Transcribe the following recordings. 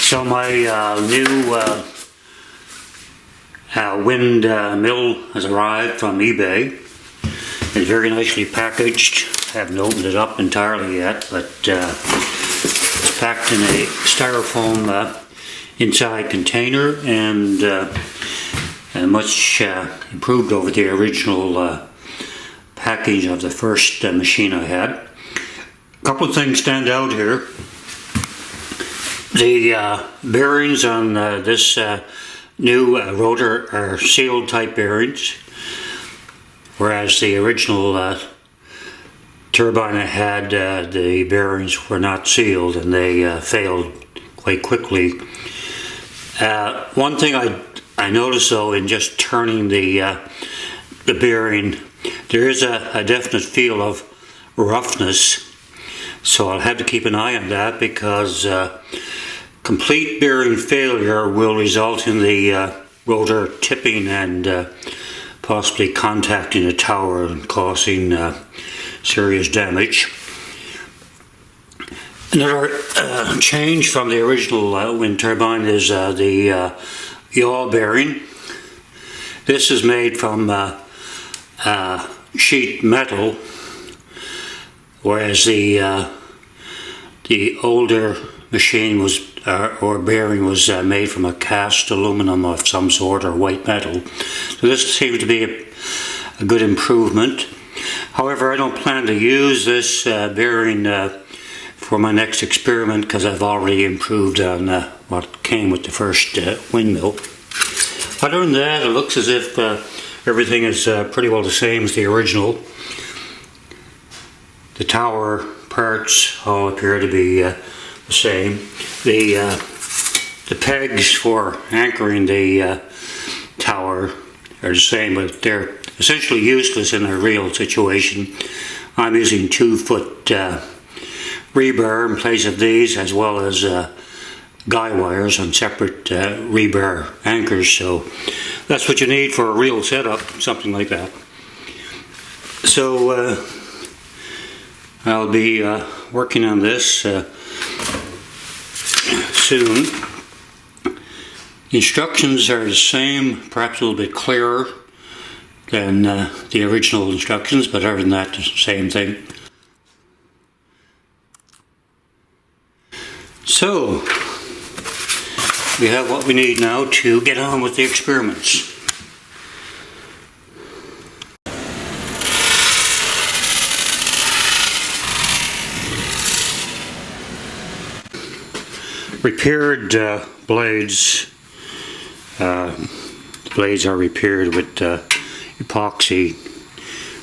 So my new wind mill has arrived from eBay. It's very nicely packaged. I haven't opened it up entirely yet, but it's packed in a styrofoam inside container and much improved over the original package of the first machine I had. A couple of things stand out here. The bearings on this new rotor are sealed type bearings, whereas the original turbine I had, the bearings were not sealed and they failed quite quickly. One thing I noticed though in just turning the bearing, there is a definite feel of roughness, so I'll have to keep an eye on that because complete bearing failure will result in the rotor tipping and possibly contacting the tower and causing serious damage. Another change from the original wind turbine is the yaw bearing. This is made from sheet metal, whereas the older machine was or bearing was made from a cast aluminum of some sort or white metal. So this seems to be a good improvement. However, I don't plan to use this bearing for my next experiment because I've already improved on what came with the first windmill. Other than that, it looks as if everything is pretty well the same as the original. The tower parts all appear to be the same. The pegs for anchoring the tower are the same, but they're essentially useless in a real situation. I'm using 2-foot rebar in place of these, as well as guy wires on separate rebar anchors, so that's what you need for a real setup, something like that. So I'll be working on this soon. Instructions are the same, perhaps a little bit clearer than the original instructions, but other than that, the same thing. So we have what we need now to get on with the experiments. Repaired blades. The blades are repaired with epoxy.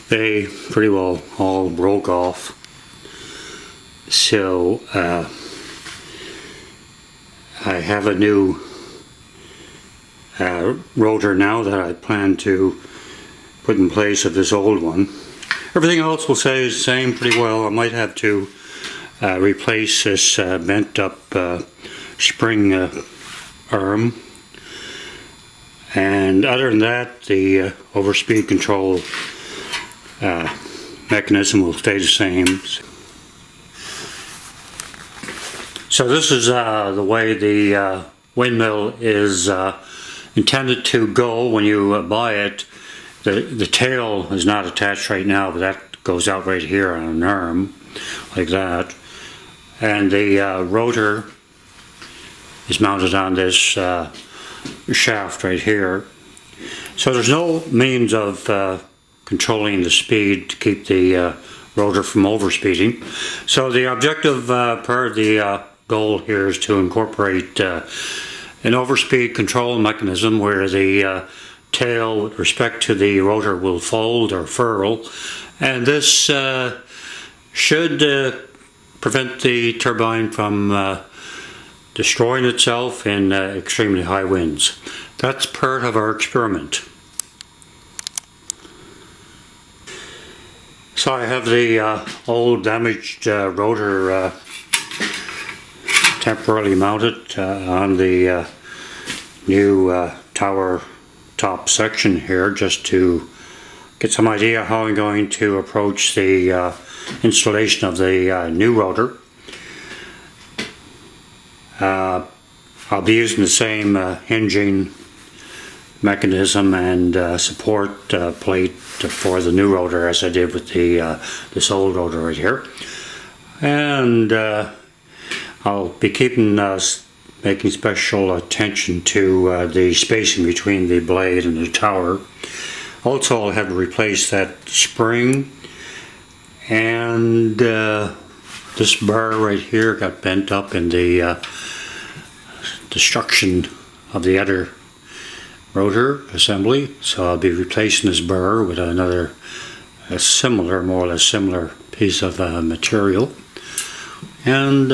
They pretty well all broke off. So I have a new rotor now that I plan to put in place of this old one. Everything else will stay the same pretty well. I might have to replace this bent up spring arm, and other than that, the overspeed control mechanism will stay the same. So this is the way the windmill is intended to go when you buy it. The tail is not attached right now, but that goes out right here on an arm, like that. And the rotor is mounted on this shaft right here. So there's no means of controlling the speed to keep the rotor from overspeeding. So the objective part of the goal here is to incorporate an overspeed control mechanism where the tail with respect to the rotor will fold or furl, and this should prevent the turbine from destroying itself in extremely high winds. That's part of our experiment. So I have the old damaged rotor temporarily mounted on the new tower top section here, just to get some idea how I'm going to approach the installation of the new rotor. I'll be using the same hinging mechanism and support plate for the new rotor as I did with this old rotor right here. And I'll be keeping making special attention to the spacing between the blade and the tower. Also, I'll have to replace that spring, and this bar right here got bent up in the destruction of the other rotor assembly, so I'll be replacing this bar with another more or less similar piece of material. And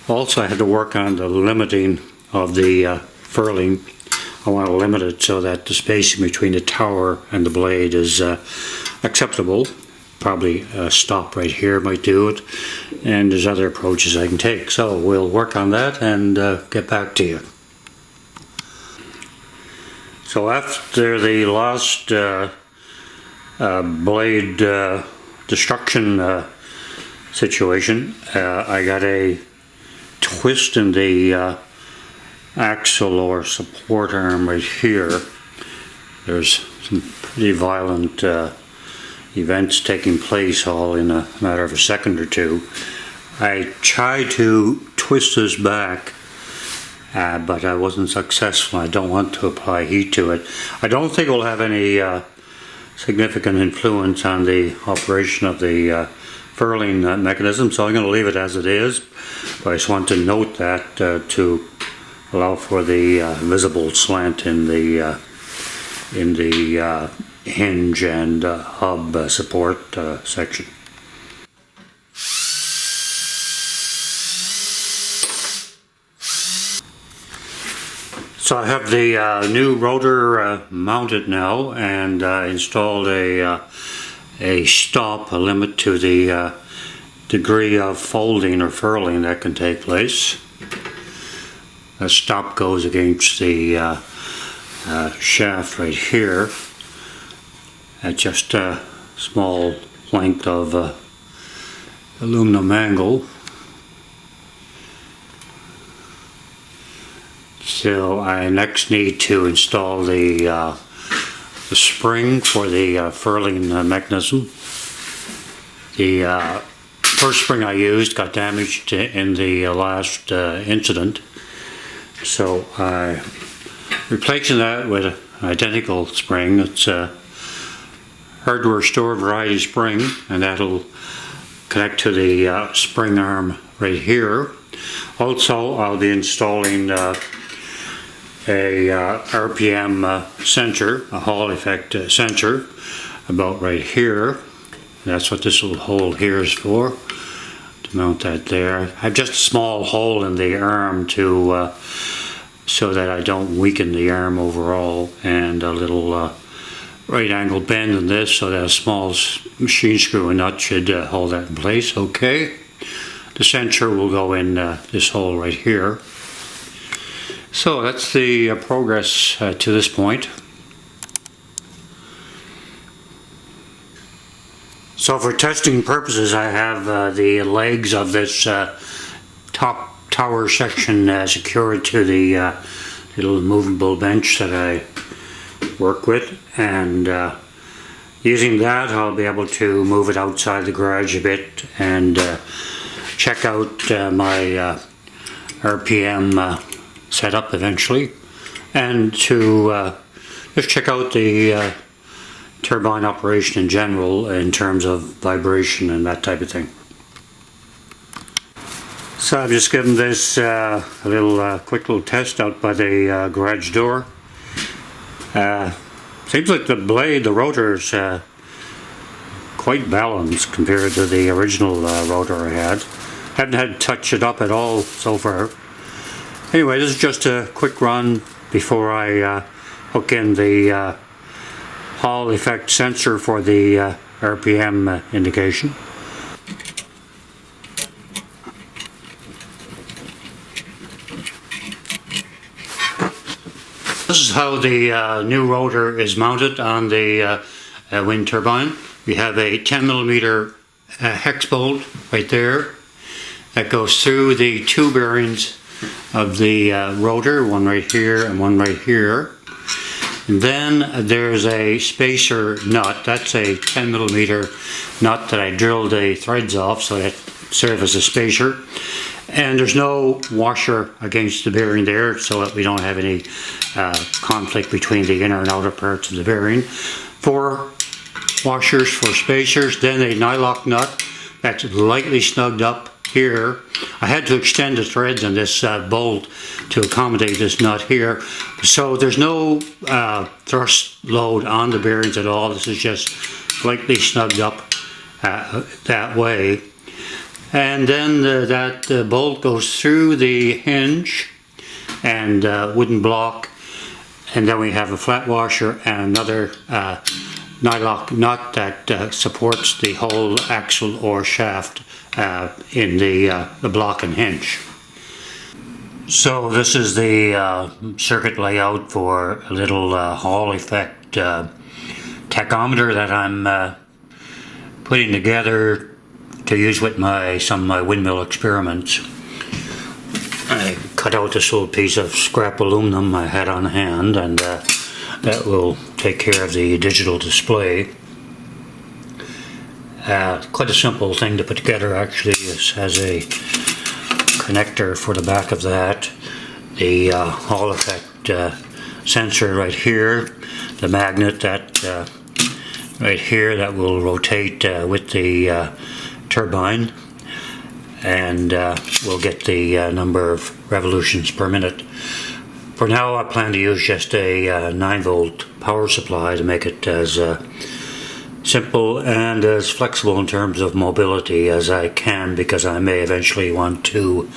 also I had to work on the limiting of the furling. I want to limit it so that the spacing between the tower and the blade is acceptable. Probably a stop right here might do it, and there's other approaches I can take. So we'll work on that and get back to you. So after the last blade destruction situation, I got a twist in the axle or support arm right here. There's some pretty violent events taking place all in a matter of a second or two. I tried to twist this back, but I wasn't successful. I don't want to apply heat to it. I don't think it will have any significant influence on the operation of the furling mechanism, so I'm going to leave it as it is. But I just want to note that to allow for the visible slant in the hinge and hub support section. So I have the new rotor mounted now, and installed a limit to the degree of folding or furling that can take place. The stop goes against the shaft right here at just a small length of aluminum angle. So I next need to install the spring for the furling mechanism. The first spring I used got damaged in the last incident, so I replacing that with an identical spring. It's a hardware store variety spring, and that'll connect to the spring arm right here. Also, I'll be installing a RPM sensor, a Hall effect sensor, about right here. That's what this little hole here is for, to mount that there. I have just a small hole in the arm to so that I don't weaken the arm overall, and a little right angle bend in this so that a small machine screw and nut should hold that in place. Okay, the sensor will go in this hole right here. So that's the progress to this point. So for testing purposes, I have the legs of this top tower section secured to the little movable bench that I work with, and using that I'll be able to move it outside the garage a bit and check out my RPM setup eventually, and to just check out the turbine operation in general in terms of vibration and that type of thing. So I've just given this a little quick little test out by the garage door. Seems like the blade, the rotor's quite balanced compared to the original rotor I had. Haven't had to touch it up at all so far. Anyway, this is just a quick run before I hook in the Hall effect sensor for the RPM indication. This is how the new rotor is mounted on the wind turbine. We have a 10mm hex bolt right there that goes through the two bearings of the rotor, one right here and one right here. And then there's a spacer nut. That's a 10mm nut that I drilled the threads off so that serves as a spacer. And there's no washer against the bearing there, so that we don't have any conflict between the inner and outer parts of the bearing. 4 washers for spacers, then a nylock nut that's lightly snugged up here. I had to extend the threads on this bolt to accommodate this nut here. So there's no thrust load on the bearings at all. This is just lightly snugged up that way. And then that bolt goes through the hinge and wooden block. And then we have a flat washer and another nylock nut that supports the whole axle or shaft in the block and hinge. So this is the circuit layout for a little Hall effect tachometer that I'm putting together to use with some of my windmill experiments. I cut out this little piece of scrap aluminum I had on hand, and that will take care of the digital display. Quite a simple thing to put together actually. This has a connector for the back of that, the Hall effect sensor right here, the magnet that right here that will rotate with the turbine, and we'll get the number of revolutions per minute. For now I plan to use just a 9-volt power supply to make it as simple and as flexible in terms of mobility as I can, because I may eventually want to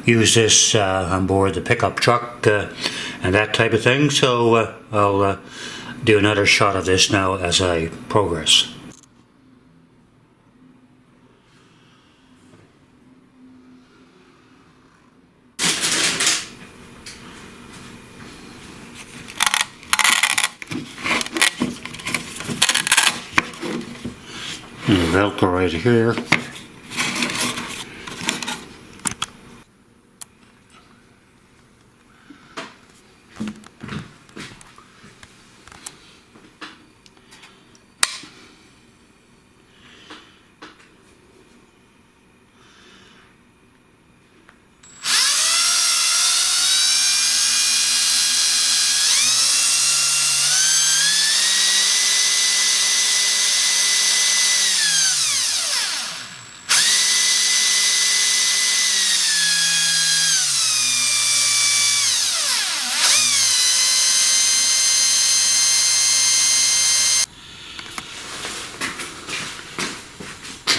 use this on board the pickup truck and that type of thing. So I'll do another shot of this now as I progress. And Velcro right here.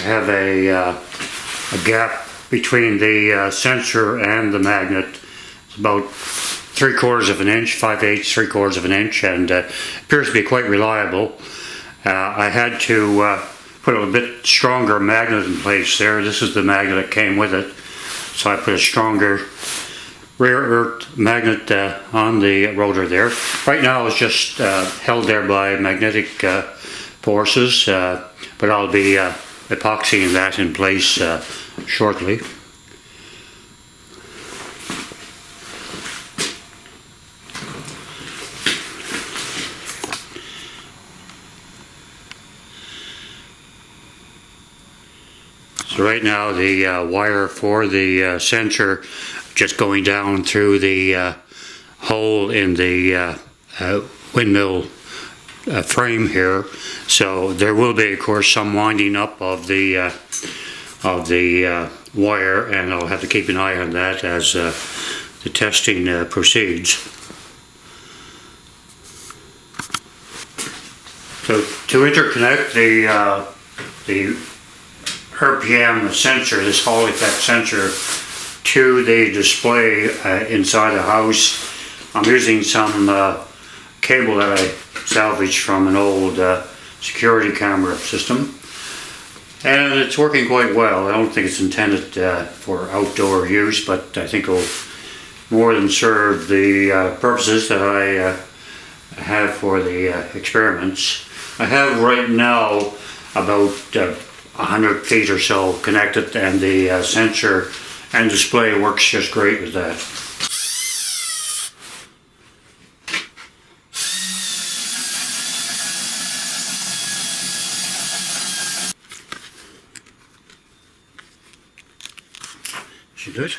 Have a gap between the sensor and the magnet. It's about 3/4 of an inch, 5/8, 3/4 of an inch, and appears to be quite reliable. I had to put a bit stronger magnet in place there. This is the magnet that came with it, so I put a stronger rare earth magnet on the rotor there. Right now it's just held there by magnetic forces, but I'll be epoxying that in place shortly. So right now the wire for the sensor just going down through the hole in the windmill frame here. So there will be, of course, some winding up of the wire, and I'll have to keep an eye on that as the testing proceeds. So to interconnect the RPM sensor, this Hall effect sensor, to the display inside the house, I'm using some cable that I salvaged from an old security camera system, and it's working quite well. I don't think it's intended for outdoor use, but I think it'll more than serve the purposes that I have for the experiments. I have right now about 100 feet or so connected, and the sensor and display works just great with that. Should do it.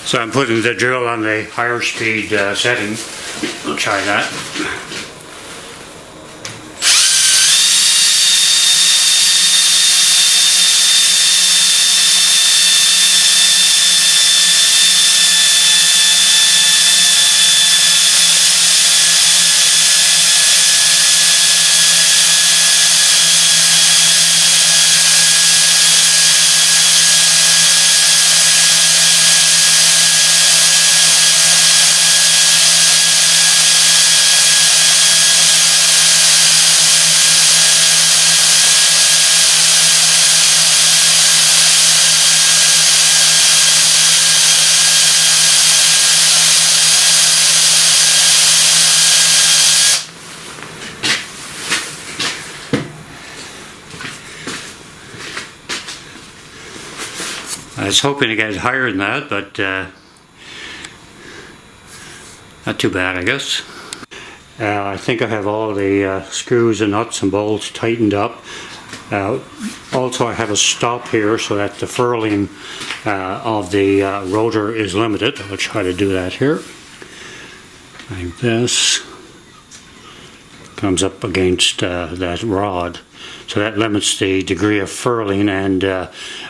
So I'm putting the drill on the higher speed setting. I'll try that. I was hoping to get higher than that, but not too bad, I guess. I think I have all the screws and nuts and bolts tightened up. Also, I have a stop here so that the furling of the rotor is limited. I'll try to do that here. Like this. Comes up against that rod. So that limits the degree of furling, and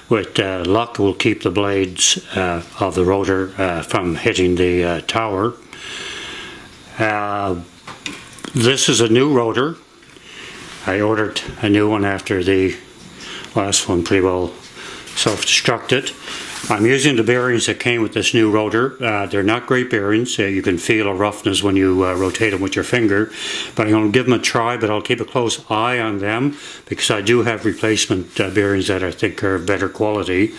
with luck will keep the blades of the rotor from hitting the tower. This is a new rotor. I ordered a new one after the last one pretty well self-destructed. I'm using the bearings that came with this new rotor. They're not great bearings. You can feel a roughness when you rotate them with your finger. But I'm going to give them a try, but I'll keep a close eye on them because I do have replacement bearings that I think are of better quality.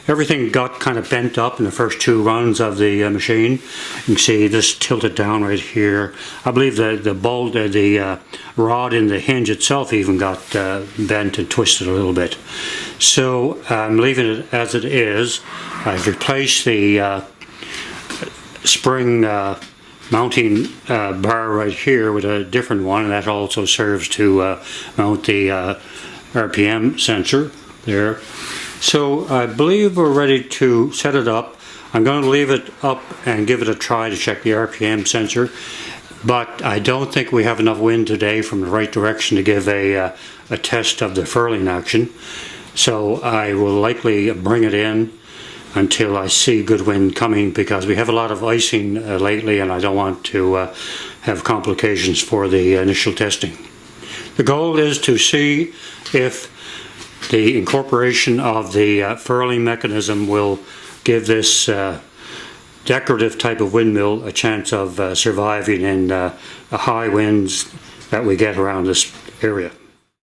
Everything got kind of bent up in the first two runs of the machine. You can see this tilted down right here. I believe the rod in the hinge itself even got bent and twisted a little bit. So I'm leaving it as it is. I've replaced the spring mounting bar right here with a different one, and that also serves to mount the RPM sensor there. So I believe we're ready to set it up. I'm going to leave it up and give it a try to check the RPM sensor, but I don't think we have enough wind today from the right direction to give a test of the furling action. So I will likely bring it in until I see good wind coming, because we have a lot of icing lately and I don't want to have complications for the initial testing. The goal is to see if the incorporation of the furling mechanism will give this decorative type of windmill a chance of surviving in the high winds that we get around this area.